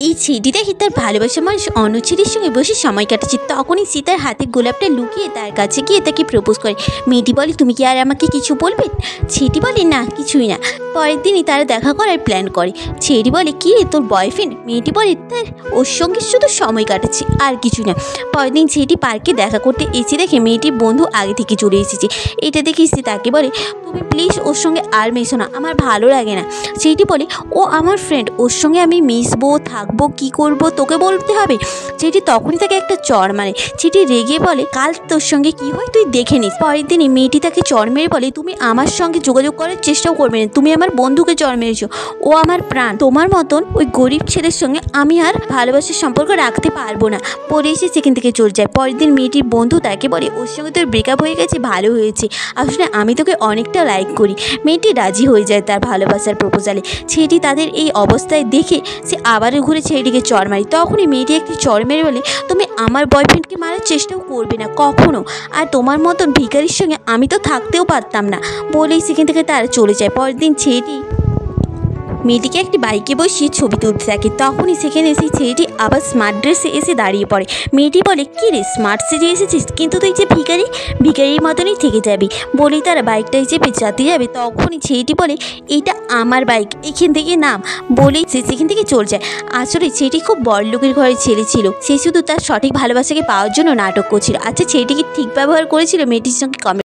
এই ছেলেটি দেখে তার ভালোবাসার মানুষ অন্য ছেলের সঙ্গে বসে সময় কাটাচ্ছে। তখনই সে তার হাতে গোলাপটা লুকিয়ে তার কাছে গিয়ে তাকে প্রপোজ করে। মেয়েটি বলে, তুমি কি আর আমাকে কিছু বলবে? ছেলেটি বলে, না কিছুই না। পরের দিনই তারা দেখা করার প্ল্যান করে। ছেলেটি বলে, কী রে তোর বয়ফ্রেন্ড? মেয়েটি বলে, তার ওর সঙ্গে শুধু সময় কাটাচ্ছে আর কিছু না। পরের দিন ছেলেটি পার্কে দেখা করতে এসে দেখে মেয়েটির বন্ধু আগে থেকে চলে এসেছে। এটা দেখে সে তাকে বলে, তুমি প্লিজ ওর সঙ্গে আর মেশো না, আমার ভালো লাগে না। ছেলেটি বলে, ও আমার ফ্রেন্ড, ওর সঙ্গে আমি মিশবো থাকবো কী করবো তোকে বলতে হবে? ছেলেটি তখনই তাকে একটা চড় মারে। ছেলেটি রেগে বলে, কাল তোর সঙ্গে কী হয় তুই দেখে নিস। পরের দিনই মেয়েটি তাকে চড় মেরে বলে, তুমি আমার সঙ্গে যোগাযোগ করার চেষ্টাও করবে না, তুমি আমার বন্ধুকে চড় মেরেছো, ও আমার প্রাণ, তোমার মতন ওই গরিব ছেলের সঙ্গে আমি আর ভালোবাসার সম্পর্ক রাখতে পারবো না। পরে এসে সেখান থেকে চলে যায়। পরের দিন মেয়েটির বন্ধু তাকে বলে, ওর সঙ্গে তোর ব্রেকআপ হয়ে গেছে, ভালো হয়েছে, আসলে আমি তোকে অনেকটা লাইক করি। মেয়েটি রাজি হয়ে যায় তার ভালোবাসার প্রপোজালে। ছেলেটি তাদের এই অবস্থায় দেখে সে আবারও ঘুরে ছেলেটিকে চড় মারে। তখনই মেয়েটি একটি চড় মেরে বলে, তুমি আমার বয়ফ্রেন্ডকে মারার চেষ্টাও করবে না কখনো, আর তোমার মতন ভিখারির সঙ্গে আমি তো থাকতেও পারতাম না। বলেই সেখান থেকে তারা চলে যায়। পরের দিন ছেলেটি মেয়েটিকে একটি বাইকে বসিয়ে ছবি তুলতে থাকে। তখনই সেখানে সেই ছেলেটি আবার স্মার্ট ড্রেসে এসে দাঁড়িয়ে পড়ে। মেয়েটি বলে, কী রে স্মার্ট সেজে এসেছিস, কিন্তু তুই যে ভিখারির মতনই থেকে যাবি। বলেই তারা বাইকটাই চেপে যেতে যাবে। তখনই ছেলেটি বলে, এইটা আমার বাইক, এখান থেকে নাম। বলেই সে সেখান থেকে চলে যায়। আসলে ছেলেটি খুব বড়লোকের ঘরের ছেলে ছিল, সে শুধু তার সঠিক ভালোবাসাকে পাওয়ার জন্য নাটক করছিল। আচ্ছা, ছেলেটি কি ঠিক ব্যবহার করেছিল মেয়েটির সঙ্গে? কমেন্ট